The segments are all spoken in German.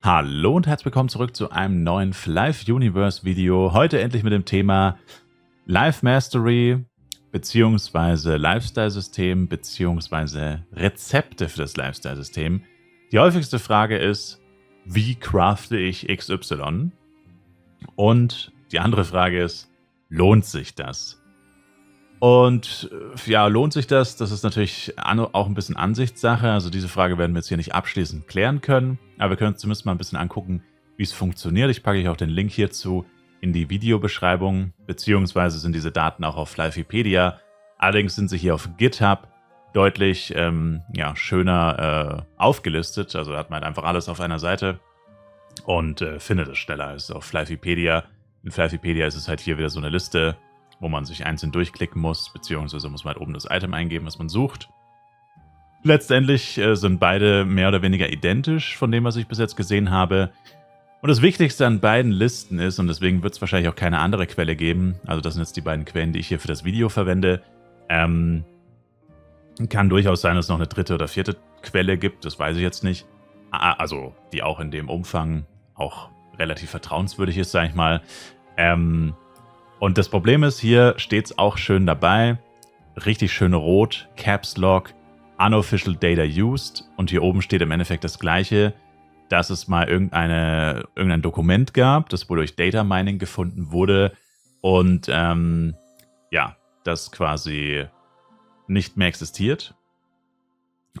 Hallo und herzlich willkommen zurück zu einem neuen Live Universe Video. Heute endlich mit dem Thema Life Mastery bzw. Lifestyle-System bzw. Rezepte für das Lifestyle-System. Die häufigste Frage ist, wie crafte ich XY? Und die andere Frage ist, lohnt sich das? Und ja, lohnt sich das? Das ist natürlich auch ein bisschen Ansichtssache. Also diese Frage werden wir jetzt hier nicht abschließend klären können. Aber wir können uns zumindest mal ein bisschen angucken, wie es funktioniert. Ich packe euch auch den Link hierzu in die Videobeschreibung. Beziehungsweise sind diese Daten auch auf Livepedia. Allerdings sind sie hier auf GitHub deutlich schöner aufgelistet. Also hat man halt einfach alles auf einer Seite und findet es schneller als auf Livepedia. In Livepedia ist es halt hier wieder so eine Liste, wo man sich einzeln durchklicken muss, beziehungsweise muss man halt oben das Item eingeben, was man sucht. Letztendlich sind beide mehr oder weniger identisch von dem, was ich bis jetzt gesehen habe. Und das Wichtigste an beiden Listen ist, und deswegen wird es wahrscheinlich auch keine andere Quelle geben, also das sind jetzt die beiden Quellen, die ich hier für das Video verwende, kann durchaus sein, dass es noch eine dritte oder vierte Quelle gibt, das weiß ich jetzt nicht. Also die auch in dem Umfang auch relativ vertrauenswürdig ist, sage ich mal. Und das Problem ist, hier steht es auch schön dabei, richtig schön rot, Caps Lock, Unofficial Data Used, und hier oben steht im Endeffekt das Gleiche, dass es mal irgendein Dokument gab, das wohl durch Data Mining gefunden wurde und das quasi nicht mehr existiert.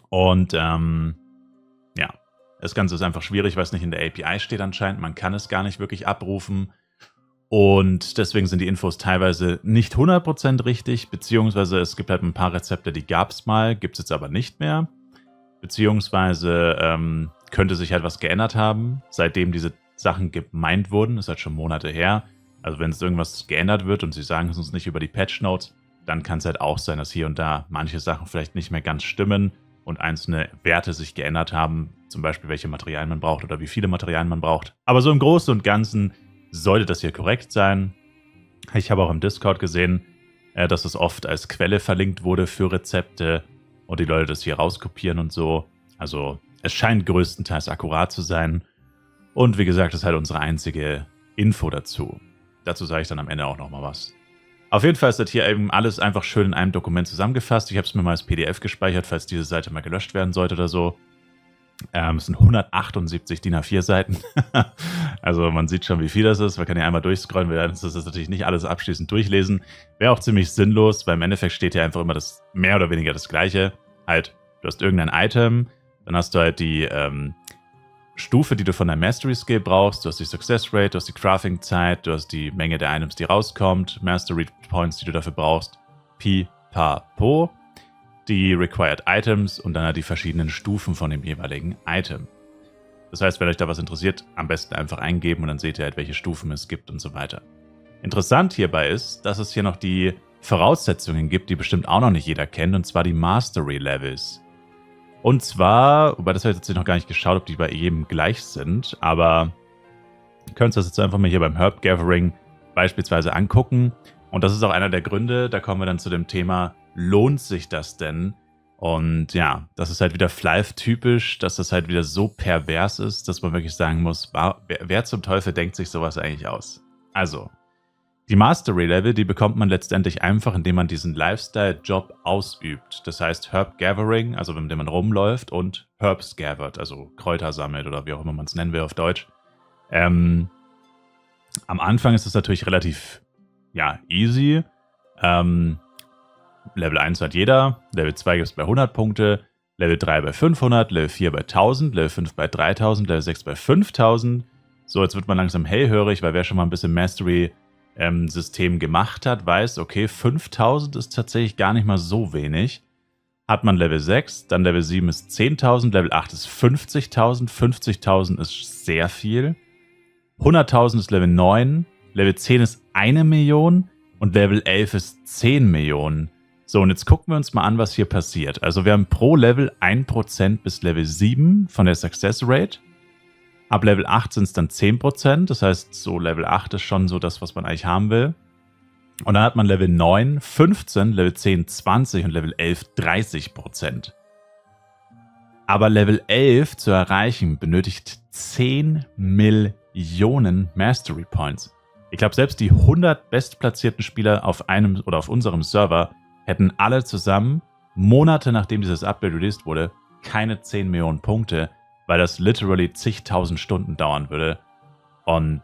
Und das Ganze ist einfach schwierig, weil es nicht in der API steht anscheinend, man kann es gar nicht wirklich abrufen. Und deswegen sind die Infos teilweise nicht 100% richtig, beziehungsweise es gibt halt ein paar Rezepte, die gab es mal, gibt es jetzt aber nicht mehr. Beziehungsweise könnte sich halt was geändert haben, seitdem diese Sachen gemeint wurden. Das ist halt schon Monate her. Also wenn es irgendwas geändert wird und sie sagen es uns nicht über die Patch Notes, dann kann es halt auch sein, dass hier und da manche Sachen vielleicht nicht mehr ganz stimmen und einzelne Werte sich geändert haben. Zum Beispiel, welche Materialien man braucht oder wie viele Materialien man braucht. Aber so im Großen und Ganzen sollte das hier korrekt sein. Ich habe auch im Discord gesehen, dass es oft als Quelle verlinkt wurde für Rezepte und die Leute das hier rauskopieren und so. Also es scheint größtenteils akkurat zu sein. Und wie gesagt, das ist halt unsere einzige Info dazu. Dazu sage ich dann am Ende auch nochmal was. Auf jeden Fall ist das hier eben alles einfach schön in einem Dokument zusammengefasst. Ich habe es mir mal als PDF gespeichert, falls diese Seite mal gelöscht werden sollte oder so. Es sind 178 DIN A4 Seiten. Also man sieht schon, wie viel das ist. Man kann ja einmal durchscrollen. Wir werden das natürlich nicht alles abschließend durchlesen. Wäre auch ziemlich sinnlos, weil im Endeffekt steht hier einfach immer das mehr oder weniger das Gleiche. Halt, du hast irgendein Item, dann hast du halt die Stufe, die du von deinem Mastery Skill brauchst. Du hast die Success Rate, du hast die Crafting Zeit, du hast die Menge der Items, die rauskommt, Mastery Points, die du dafür brauchst, Pipapo, die Required Items und dann halt die verschiedenen Stufen von dem jeweiligen Item. Das heißt, wenn euch da was interessiert, am besten einfach eingeben und dann seht ihr halt, welche Stufen es gibt und so weiter. Interessant hierbei ist, dass es hier noch die Voraussetzungen gibt, die bestimmt auch noch nicht jeder kennt, und zwar die Mastery Levels. Und zwar, wobei das habe ich jetzt noch gar nicht geschaut, ob die bei jedem gleich sind, aber ihr könnt das jetzt einfach mal hier beim Herb Gathering beispielsweise angucken. Und das ist auch einer der Gründe, da kommen wir dann zu dem Thema, lohnt sich das denn? Und ja, das ist halt wieder Flive-typisch, dass das halt wieder so pervers ist, dass man wirklich sagen muss, wer zum Teufel denkt sich sowas eigentlich aus? Also, die Mastery-Level, die bekommt man letztendlich einfach, indem man diesen Lifestyle-Job ausübt. Das heißt Herb Gathering, also indem man rumläuft, und Herbs gathered, also Kräuter sammelt oder wie auch immer man es nennen will auf Deutsch. Am Anfang ist es natürlich relativ, easy. Level 1 hat jeder, Level 2 gibt es bei 100 Punkte, Level 3 bei 500, Level 4 bei 1000, Level 5 bei 3000, Level 6 bei 5000. So, jetzt wird man langsam hellhörig, weil wer schon mal ein bisschen Mastery-System gemacht hat, weiß, okay, 5000 ist tatsächlich gar nicht mal so wenig. Hat man Level 6, dann Level 7 ist 10.000, Level 8 ist 50.000, 50.000 ist sehr viel. 100.000 ist Level 9, Level 10 ist 1 Million und Level 11 ist 10 Millionen. So, und jetzt gucken wir uns mal an, was hier passiert. Also wir haben pro Level 1% bis Level 7 von der Success Rate. Ab Level 8 sind es dann 10%. Das heißt, so Level 8 ist schon so das, was man eigentlich haben will. Und dann hat man Level 9 15, Level 10 20 und Level 11 30%. Aber Level 11 zu erreichen benötigt 10 Millionen Mastery Points. Ich glaube, selbst die 100 bestplatzierten Spieler auf einem oder auf unserem Server hätten alle zusammen, Monate nachdem dieses Update released wurde, keine 10 Millionen Punkte, weil das literally zigtausend Stunden dauern würde. Und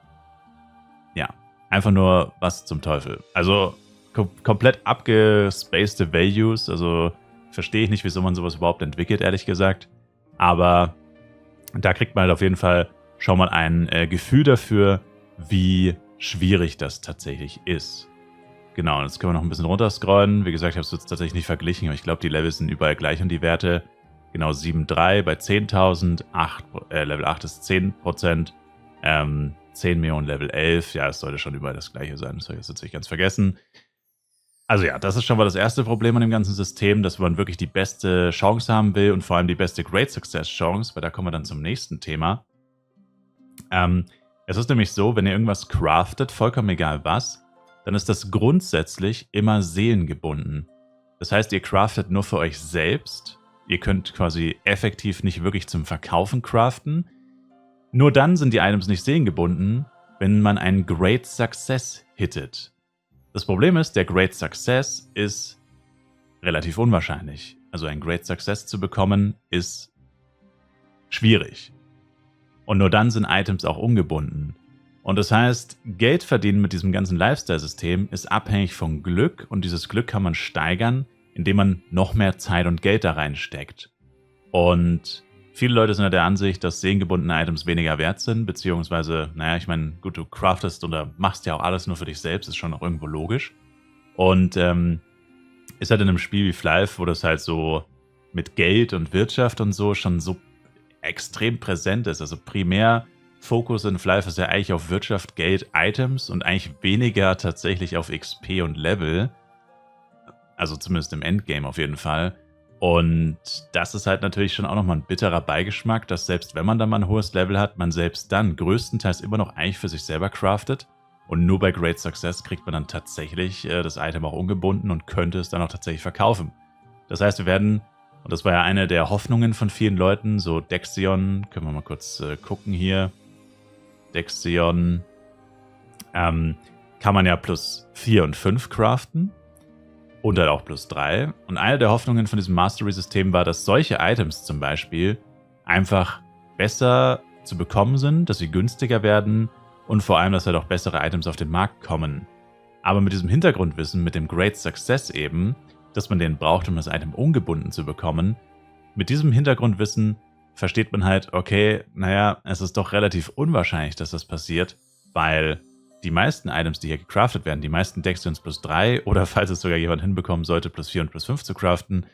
ja, einfach nur was zum Teufel. Also komplett abgespacede Values, also verstehe ich nicht, wieso man sowas überhaupt entwickelt, ehrlich gesagt. Aber da kriegt man halt auf jeden Fall schon mal ein Gefühl dafür, wie schwierig das tatsächlich ist. Genau, jetzt können wir noch ein bisschen runterscrollen. Wie gesagt, ich habe es jetzt tatsächlich nicht verglichen, aber ich glaube, die Levels sind überall gleich und die Werte. Genau, 7,3 bei 10.000, Level 8 ist 10%, 10 Millionen Level 11. Ja, es sollte schon überall das gleiche sein, das habe ich jetzt nicht ganz vergessen. Also ja, das ist schon mal das erste Problem an dem ganzen System, dass man wirklich die beste Chance haben will und vor allem die beste Great Success Chance, weil da kommen wir dann zum nächsten Thema. Es ist nämlich so, wenn ihr irgendwas craftet, vollkommen egal was, dann ist das grundsätzlich immer seelengebunden. Das heißt, ihr craftet nur für euch selbst. Ihr könnt quasi effektiv nicht wirklich zum Verkaufen craften. Nur dann sind die Items nicht seelengebunden, wenn man einen Great Success hittet. Das Problem ist, der Great Success ist relativ unwahrscheinlich. Also einen Great Success zu bekommen, ist schwierig. Und nur dann sind Items auch ungebunden. Und das heißt, Geld verdienen mit diesem ganzen Lifestyle-System ist abhängig von Glück und dieses Glück kann man steigern, indem man noch mehr Zeit und Geld da reinsteckt. Und viele Leute sind ja der Ansicht, dass seelengebundene Items weniger wert sind, beziehungsweise, naja, ich meine, gut, du craftest oder machst ja auch alles nur für dich selbst, ist schon auch irgendwo logisch. Und ist halt in einem Spiel wie Flife, wo das halt so mit Geld und Wirtschaft und so schon so extrem präsent ist. Also primär Fokus in Flife ist ja eigentlich auf Wirtschaft, Geld, Items und eigentlich weniger tatsächlich auf XP und Level. Also zumindest im Endgame auf jeden Fall. Und das ist halt natürlich schon auch nochmal ein bitterer Beigeschmack, dass selbst wenn man dann mal ein hohes Level hat, man selbst dann größtenteils immer noch eigentlich für sich selber craftet. Und nur bei Great Success kriegt man dann tatsächlich das Item auch ungebunden und könnte es dann auch tatsächlich verkaufen. Das heißt, wir werden, und das war ja eine der Hoffnungen von vielen Leuten, so Dexion, können wir mal kurz gucken hier. Dexion kann man ja plus 4 und 5 craften. Und halt auch plus 3. Und eine der Hoffnungen von diesem Mastery-System war, dass solche Items zum Beispiel einfach besser zu bekommen sind, dass sie günstiger werden und vor allem, dass halt auch bessere Items auf den Markt kommen. Aber mit diesem Hintergrundwissen, mit dem Great Success eben, dass man den braucht, um das Item ungebunden zu bekommen, mit diesem Hintergrundwissen versteht man halt, okay, naja, es ist doch relativ unwahrscheinlich, dass das passiert, weil die meisten Items, die hier gecraftet werden, die meisten Dexions plus 3 oder falls es sogar jemand hinbekommen sollte, plus 4 und plus 5 zu craften,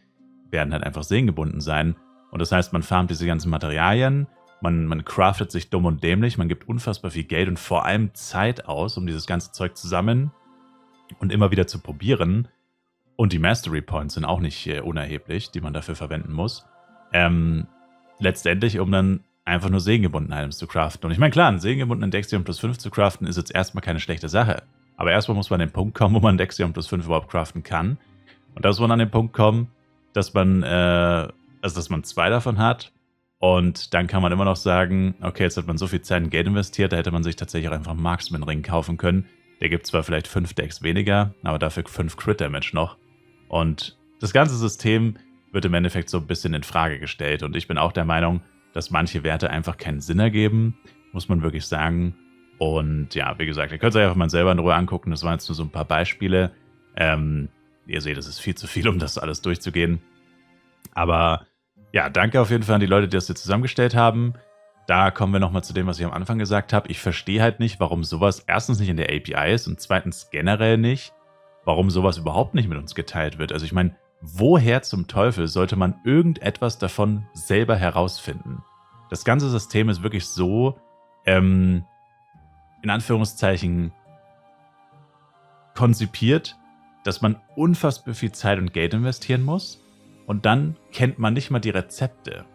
werden halt einfach seelengebunden sein. Und das heißt, man farmt diese ganzen Materialien, man craftet sich dumm und dämlich, man gibt unfassbar viel Geld und vor allem Zeit aus, um dieses ganze Zeug zu sammeln und immer wieder zu probieren. Und die Mastery Points sind auch nicht unerheblich, die man dafür verwenden muss. Letztendlich, um dann einfach nur seelengebundene Items zu craften. Und ich meine, klar, einen seelengebundenen Dexion plus 5 zu craften ist jetzt erstmal keine schlechte Sache. Aber erstmal muss man an den Punkt kommen, wo man Dexion plus 5 überhaupt craften kann. Und da muss man an den Punkt kommen, dass man, dass man 2 davon hat. Und dann kann man immer noch sagen, okay, jetzt hat man so viel Zeit und Geld investiert, da hätte man sich tatsächlich auch einfach einen Marksman-Ring kaufen können. Der gibt zwar vielleicht 5 Decks weniger, aber dafür 5 Crit-Damage noch. Und das ganze System wird im Endeffekt so ein bisschen in Frage gestellt. Und ich bin auch der Meinung, dass manche Werte einfach keinen Sinn ergeben, muss man wirklich sagen. Und ja, wie gesagt, ihr könnt es euch einfach mal selber in Ruhe angucken. Das waren jetzt nur so ein paar Beispiele. Ihr seht, es ist viel zu viel, um das alles durchzugehen. Aber ja, danke auf jeden Fall an die Leute, die das hier zusammengestellt haben. Da kommen wir nochmal zu dem, was ich am Anfang gesagt habe. Ich verstehe halt nicht, warum sowas erstens nicht in der API ist und zweitens generell nicht, warum sowas überhaupt nicht mit uns geteilt wird. Also ich meine, woher zum Teufel sollte man irgendetwas davon selber herausfinden? Das ganze System ist wirklich so, in Anführungszeichen, konzipiert, dass man unfassbar viel Zeit und Geld investieren muss und dann kennt man nicht mal die Rezepte.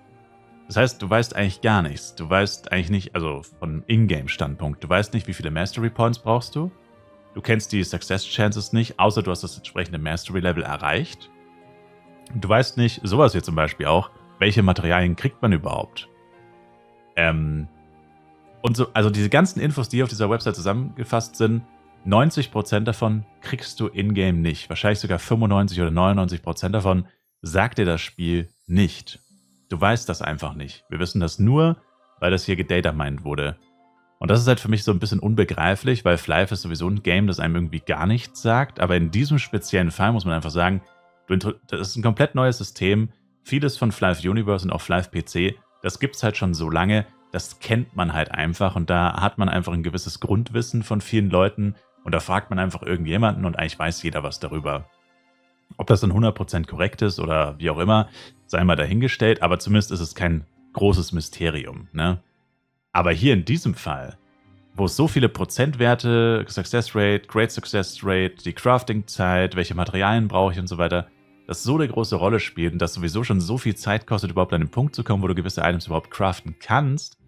Das heißt, du weißt eigentlich gar nichts. Du weißt eigentlich nicht, also von Ingame-Standpunkt, du weißt nicht, wie viele Mastery Points brauchst du. Du kennst die Success Chances nicht, außer du hast das entsprechende Mastery-Level erreicht. Du weißt nicht, sowas hier zum Beispiel auch, welche Materialien kriegt man überhaupt? Und so, also diese ganzen Infos, die auf dieser Website zusammengefasst sind, 90% davon kriegst du in-game nicht. Wahrscheinlich sogar 95 oder 99% davon sagt dir das Spiel nicht. Du weißt das einfach nicht. Wir wissen das nur, weil das hier gedatamined wurde. Und das ist halt für mich so ein bisschen unbegreiflich, weil Flive ist sowieso ein Game, das einem irgendwie gar nichts sagt. Aber in diesem speziellen Fall muss man einfach sagen, das ist ein komplett neues System. Vieles von Flive Universe und auch Flive PC, das gibt es halt schon so lange. Das kennt man halt einfach und da hat man einfach ein gewisses Grundwissen von vielen Leuten und da fragt man einfach irgendjemanden und eigentlich weiß jeder was darüber. Ob das dann 100% korrekt ist oder wie auch immer, sei mal dahingestellt, aber zumindest ist es kein großes Mysterium, ne? Aber hier in diesem Fall, wo es so viele Prozentwerte, Success Rate, Great Success Rate, die Crafting-Zeit, welche Materialien brauche ich und so weiter, das so eine große Rolle spielt und das sowieso schon so viel Zeit kostet, überhaupt an den Punkt zu kommen, wo du gewisse Items überhaupt craften kannst,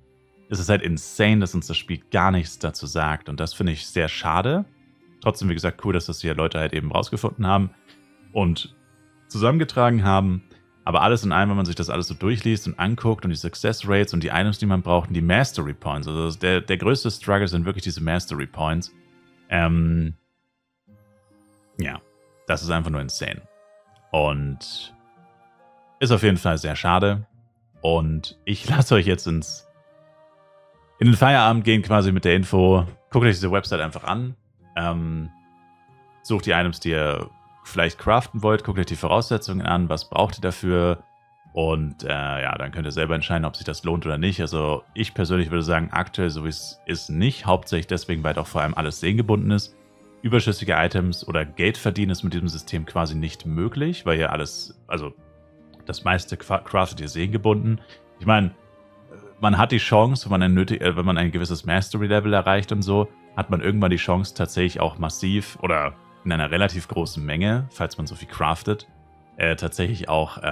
ist es halt insane, dass uns das Spiel gar nichts dazu sagt. Und das finde ich sehr schade. Trotzdem, wie gesagt, cool, dass das hier Leute halt eben rausgefunden haben und zusammengetragen haben. Aber alles in allem, wenn man sich das alles so durchliest und anguckt und die Success Rates und die Items, die man braucht und die Mastery Points, also der größte Struggle sind wirklich diese Mastery Points. Ja, das ist einfach nur insane. Und ist auf jeden Fall sehr schade. Und ich lasse euch jetzt in den Feierabend gehen, quasi mit der Info. Guckt euch diese Website einfach an. Sucht die Items, die ihr vielleicht craften wollt. Guckt euch die Voraussetzungen an. Was braucht ihr dafür? Und ja, dann könnt ihr selber entscheiden, ob sich das lohnt oder nicht. Also ich persönlich würde sagen, aktuell so wie es ist nicht. Hauptsächlich deswegen, weil auch vor allem alles sehengebunden ist. Überschüssige Items oder Geld verdienen ist mit diesem System quasi nicht möglich, weil ihr alles, also das meiste craftet ihr sehengebunden. Ich meine, man hat die Chance, wenn man ein gewisses Mastery-Level erreicht und so, hat man irgendwann die Chance tatsächlich auch massiv oder in einer relativ großen Menge, falls man so viel craftet, tatsächlich auch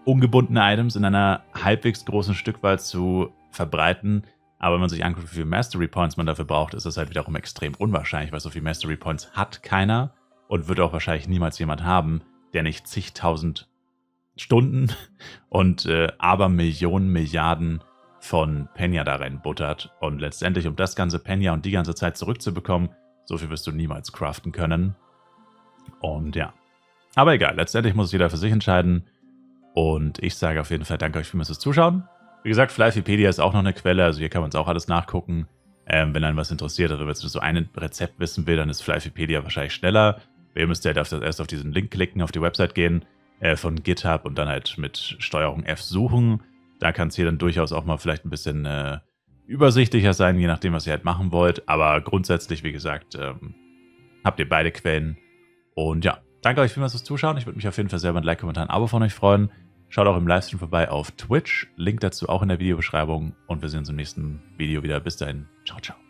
ungebundene Items in einer halbwegs großen Stückzahl zu verbreiten. Aber wenn man sich anguckt, wie viele Mastery Points man dafür braucht, ist das halt wiederum extrem unwahrscheinlich, weil so viele Mastery Points hat keiner und wird auch wahrscheinlich niemals jemand haben, der nicht zigtausend Stunden und aber Millionen, Milliarden von Penya da reinbuttert. Und letztendlich, um das ganze Penya und die ganze Zeit zurückzubekommen, so viel wirst du niemals craften können. Und ja. Aber egal, letztendlich muss es jeder für sich entscheiden. Und ich sage auf jeden Fall danke euch vielmals fürs Zuschauen. Wie gesagt, Flyvepedia ist auch noch eine Quelle, also hier kann man es auch alles nachgucken. Wenn einen was interessiert oder wenn man so ein Rezept wissen will, dann ist Flyvepedia wahrscheinlich schneller. Ihr müsst halt erst auf diesen Link klicken, auf die Website gehen von GitHub und dann halt mit Steuerung F suchen. Da kann es hier dann durchaus auch mal vielleicht ein bisschen übersichtlicher sein, je nachdem, was ihr halt machen wollt. Aber grundsätzlich, wie gesagt, habt ihr beide Quellen. Und ja, danke euch vielmals fürs Zuschauen. Ich würde mich auf jeden Fall selber ein Like, Kommentar, ein Abo von euch freuen. Schaut auch im Livestream vorbei auf Twitch. Link dazu auch in der Videobeschreibung. Und wir sehen uns im nächsten Video wieder. Bis dahin. Ciao, ciao.